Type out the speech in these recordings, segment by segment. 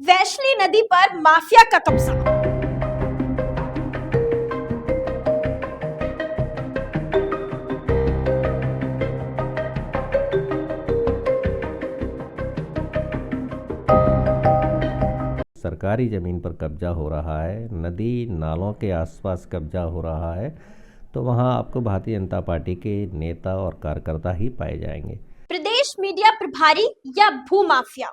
वैशाली नदी पर माफिया का कब्जा। सरकारी ज़मीन पर कब्जा हो रहा है, नदी नालों के आसपास कब्जा हो रहा है, तो वहाँ आपको भारतीय जनता पार्टी के नेता और कार्यकर्ता ही पाए जाएंगे। प्रदेश मीडिया प्रभारी या भूमाफिया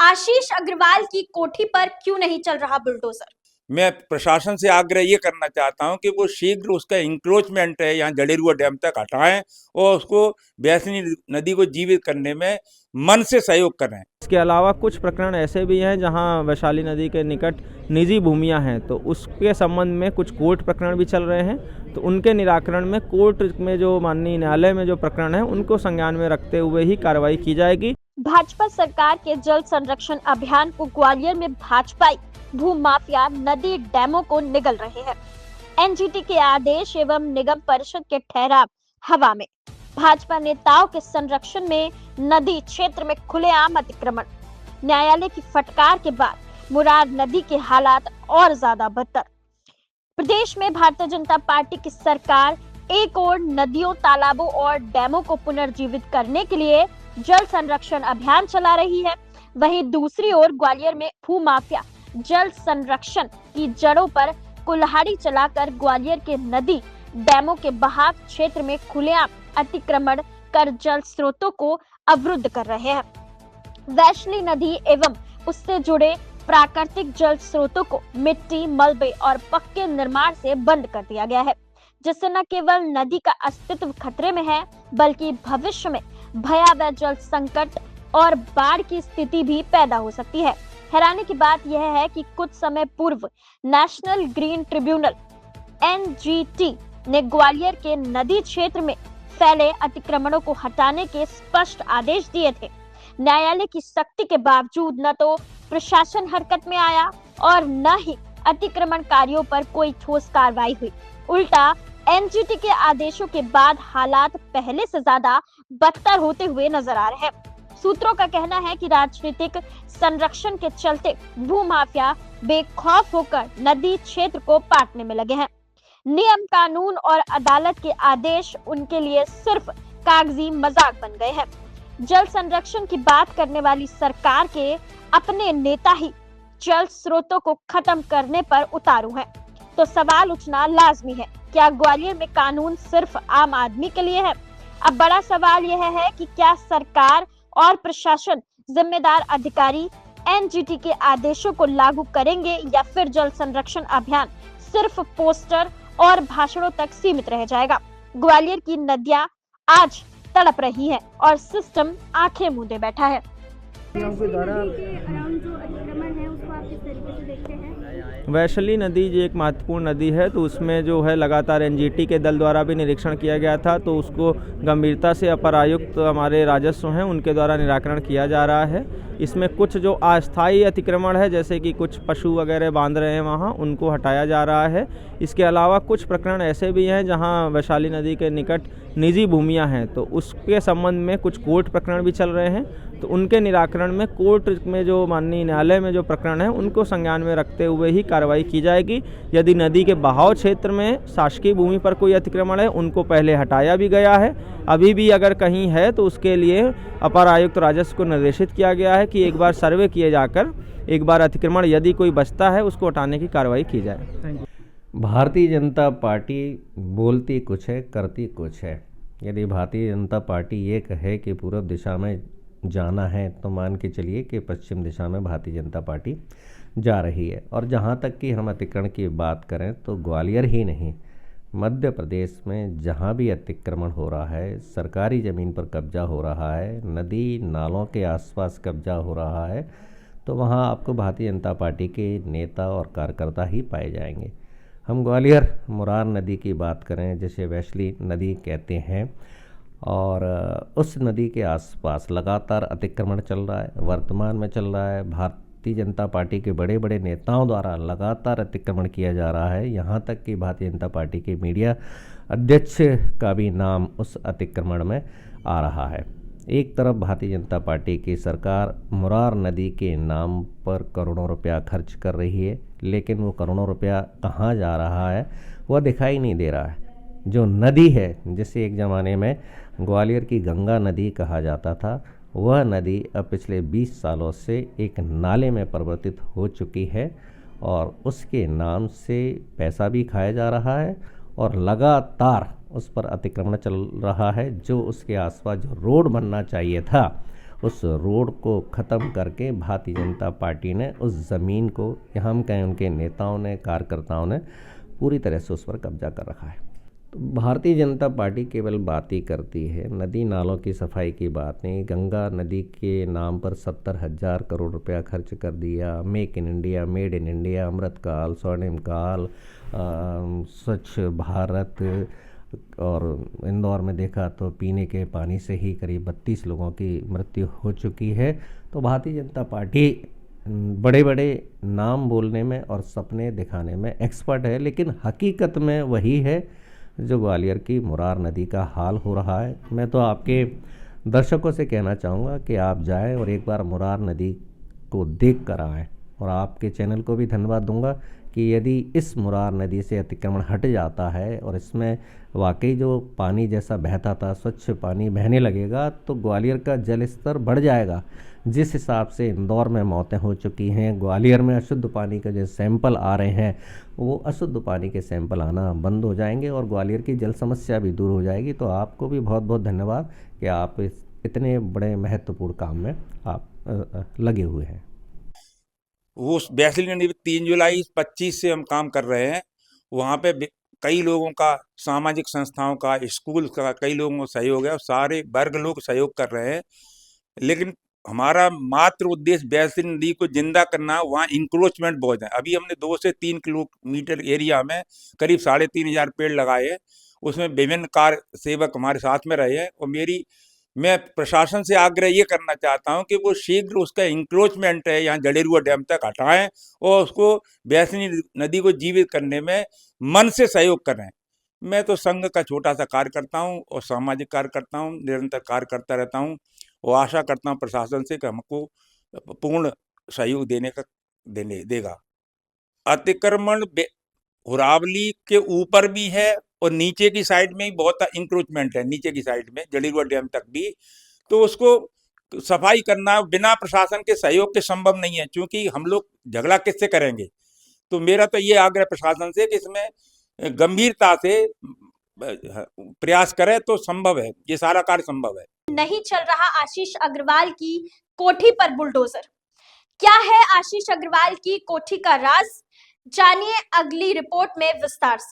आशीष अग्रवाल की कोठी पर क्यों नहीं चल रहा बुलडोजर? मैं प्रशासन से आग्रह ये करना चाहता हूं कि वो शीघ्र उसका इंक्रोचमेंट है यहाँ जडेरुआ डैम तक हटाएं और उसको वैशाली नदी को जीवित करने में मन से सहयोग करें। इसके अलावा कुछ प्रकरण ऐसे भी हैं जहां वैशाली नदी के निकट निजी भूमियां हैं, तो उसके संबंध में कुछ कोर्ट प्रकरण भी चल रहे हैं। तो उनके निराकरण में कोर्ट में जो माननीय न्यायालय में जो प्रकरण है उनको संज्ञान में रखते हुए ही कार्रवाई की जाएगी। भाजपा सरकार के जल संरक्षण अभियान को ग्वालियर में भाजपाई भूमाफिया नदी डैमों को निगल रहे हैं। एनजीटी के आदेश एवं निगम परिषद के ठहराव हवा में। भाजपा नेताओं के संरक्षण में नदी क्षेत्र में खुलेआम अतिक्रमण। न्यायालय की फटकार के बाद मुरार नदी के हालात और ज्यादा बदतर। प्रदेश में भारतीय जनता पार्टी की सरकार एक ओर नदियों, तालाबों और डैमों को पुनर्जीवित करने के लिए जल संरक्षण अभियान चला रही है, वहीं दूसरी ओर ग्वालियर में भूमाफिया जल संरक्षण की जड़ों पर कुल्हाड़ी चलाकर ग्वालियर के नदी डैमों के बहाव क्षेत्र में खुलेआम अतिक्रमण कर जल स्रोतों को अवरुद्ध कर रहे हैं। वैशाली नदी एवं उससे जुड़े प्राकृतिक जल स्रोतों को मिट्टी, मलबे और पक्के निर्माण से बंद कर दिया गया है, जिससे न केवल नदी का अस्तित्व खतरे में है, बल्कि भविष्य में भयावह जल संकट और बाढ़ की स्थिति भी पैदा हो सकती है। हैरानी की बात यह है कि कुछ समय पूर्व नेशनल ग्रीन ट्रिब्यूनल (NGT) ने ग्वालियर के नदी क्षेत्र में फैले अतिक्रमणों को हटाने के स्पष्ट आदेश दिए थे। न्यायालय की सख्ती के बावजूद न तो प्रशासन हरकत में आया और न ही अतिक्रमणकारियों पर कोई ठोस कार्रवाई हुई। उल्टा एनजीटी के आदेशों के बाद हालात पहले से ज्यादा बदतर होते हुए नजर आ रहे हैं। सूत्रों का कहना है कि राजनीतिक संरक्षण के चलते भूमाफिया बेखौफ होकर नदी क्षेत्र को पाटने में लगे हैं। नियम, कानून और अदालत के आदेश उनके लिए सिर्फ कागजी मजाक बन गए हैं। जल संरक्षण की बात करने वाली सरकार के अपने नेता ही जल स्रोतों को खत्म करने पर उतारू हैं। तो सवाल उठना लाजमी है, क्या ग्वालियर में कानून सिर्फ आम आदमी के लिए है? अब बड़ा सवाल यह है कि क्या सरकार और प्रशासन, जिम्मेदार अधिकारी एनजीटी के आदेशों को लागू करेंगे या फिर जल संरक्षण अभियान सिर्फ पोस्टर और भाषणों तक सीमित रह जाएगा? ग्वालियर की नदियां आज तड़प रही हैं और सिस्टम आंखें मूंदे बैठा है। वैशाली नदी जो एक महत्वपूर्ण नदी है, तो उसमें जो है लगातार एनजीटी के दल द्वारा भी निरीक्षण किया गया था, तो उसको गंभीरता से अपर आयुक्त हमारे राजस्व हैं उनके द्वारा निराकरण किया जा रहा है। इसमें कुछ जो अस्थायी अतिक्रमण है, जैसे कि कुछ पशु वगैरह बांध रहे हैं वहाँ, उनको हटाया जा रहा है। इसके अलावा कुछ प्रकरण ऐसे भी हैं जहाँ वैशाली नदी के निकट निजी भूमियाँ हैं, तो उसके संबंध में कुछ कोर्ट प्रकरण भी चल रहे हैं। तो उनके निराकरण में कोर्ट में जो माननीय न्यायालय में जो प्रकरण है उनको संज्ञान में रखते हुए ही कार्रवाई की जाएगी। यदि नदी के बहाव क्षेत्र में शासकीय भूमि पर कोई अतिक्रमण है, उनको पहले हटाया भी गया है, अभी भी अगर कहीं है तो उसके लिए अपर आयुक्त राजस्व को निर्देशित किया गया है कि एक बार सर्वे किए जाकर एक बार अतिक्रमण यदि कोई बचता है उसको हटाने की कार्रवाई की जाए। भारतीय जनता पार्टी बोलती कुछ है, करती कुछ है। यदि भारतीय जनता पार्टी ये कहे कि पूर्व दिशा में जाना है, तो मान के चलिए कि पश्चिम दिशा में भारतीय जनता पार्टी जा रही है। और जहाँ तक कि हम अतिक्रमण की बात करें तो ग्वालियर ही नहीं, मध्य प्रदेश में जहाँ भी अतिक्रमण हो रहा है, सरकारी ज़मीन पर कब्जा हो रहा है, नदी नालों के आसपास कब्जा हो रहा है, तो वहाँ आपको भारतीय जनता पार्टी के नेता और कार्यकर्ता ही पाए जाएंगे। हम ग्वालियर मुरार नदी की बात करें, जिसे वैशाली नदी कहते हैं, और उस नदी के आसपास लगातार अतिक्रमण चल रहा है, वर्तमान में चल रहा है। भारतीय जनता पार्टी के बड़े बड़े नेताओं द्वारा लगातार अतिक्रमण किया जा रहा है, यहाँ तक कि भारतीय जनता पार्टी के मीडिया अध्यक्ष का भी नाम उस अतिक्रमण में आ रहा है। एक तरफ भारतीय जनता पार्टी की सरकार मुरार नदी के नाम पर करोड़ों रुपया खर्च कर रही है, लेकिन वो करोड़ों रुपया कहाँ जा रहा है वह दिखाई नहीं दे रहा है। जो नदी है, जिसे एक ज़माने में ग्वालियर की गंगा नदी कहा जाता था, वह नदी अब पिछले 20 सालों से एक नाले में परिवर्तित हो चुकी है और उसके नाम से पैसा भी खाया जा रहा है और लगातार उस पर अतिक्रमण चल रहा है। जो उसके आसपास जो रोड बनना चाहिए था, उस रोड को ख़त्म करके भारतीय जनता पार्टी ने उस ज़मीन को, यहाँ हम कहें उनके नेताओं ने, कार्यकर्ताओं ने पूरी तरह से उस पर कब्जा कर रखा है। तो भारतीय जनता पार्टी केवल बात ही करती है, नदी नालों की सफाई की बात नहीं। गंगा नदी के नाम पर 70,000 करोड़ रुपया खर्च कर दिया। Make in India, made in India, अमृतकाल, स्वर्णिम काल, स्वच्छ भारत, और इंदौर में देखा तो पीने के पानी से ही करीब 32 लोगों की मृत्यु हो चुकी है। तो भारतीय जनता पार्टी बड़े बड़े नाम बोलने में और सपने दिखाने में एक्सपर्ट है, लेकिन हकीकत में वही है जो ग्वालियर की मुरार नदी का हाल हो रहा है। मैं तो आपके दर्शकों से कहना चाहूँगा कि आप जाएं और एक बार मुरार नदी को देख कर आएँ, और आपके चैनल को भी धन्यवाद दूंगा कि यदि इस मुरार नदी से अतिक्रमण हट जाता है और इसमें वाकई जो पानी जैसा बहता था, स्वच्छ पानी बहने लगेगा, तो ग्वालियर का जल स्तर बढ़ जाएगा। जिस हिसाब से इंदौर में मौतें हो चुकी हैं, ग्वालियर में अशुद्ध पानी के जो सैंपल आ रहे हैं, वो अशुद्ध पानी के सैंपल आना बंद हो जाएंगे और ग्वालियर की जल समस्या भी दूर हो जाएगी। तो आपको भी बहुत बहुत धन्यवाद कि आप इतने बड़े महत्वपूर्ण काम में आप लगे हुए हैं। वो वैसलीन नदी 3 जुलाई 25 से हम काम कर रहे हैं। वहाँ पे कई लोगों का, सामाजिक संस्थाओं का, स्कूल का, कई लोगों का सहयोग है और सारे वर्ग लोग सहयोग कर रहे हैं। लेकिन हमारा मात्र उद्देश्य वैसलीन नदी को जिंदा करना। वहाँ इंक्रोचमेंट बहुत है। अभी हमने 2 से 3 किलोमीटर एरिया में करीब 3,500 पेड़ लगाए हैं। उसमें विभिन्न कार्य सेवक हमारे साथ में रहे हैं और मैं प्रशासन से आग्रह ये करना चाहता हूं कि वो शीघ्र उसका इंक्रोचमेंट है यहाँ जडेरुआ डैम तक हटाएं और उसको वैसलीन नदी को जीवित करने में मन से सहयोग करें। मैं तो संघ का छोटा सा कार्य करता हूँ और सामाजिक कार्य करता हूँ, निरंतर कार्य करता रहता हूँ और आशा करता हूँ प्रशासन से कि हमको पूर्ण सहयोग देगा। अतिक्रमण हुरावली के ऊपर भी है और नीचे की साइड में ही बहुत इंक्रोचमेंट है, नीचे की साइड में जडेरुआ डैम तक भी। तो उसको सफाई करना बिना प्रशासन के सहयोग के संभव नहीं है, क्योंकि हम लोग झगड़ा किससे करेंगे। तो मेरा तो ये आग्रह प्रशासन से कि इसमें गंभीरता से प्रयास करे तो संभव है, ये सारा कार्य संभव है। नहीं चल रहा आशीष अग्रवाल की कोठी पर बुलडोजर। क्या है आशीष अग्रवाल की कोठी का राज? जानिए अगली रिपोर्ट में विस्तार से।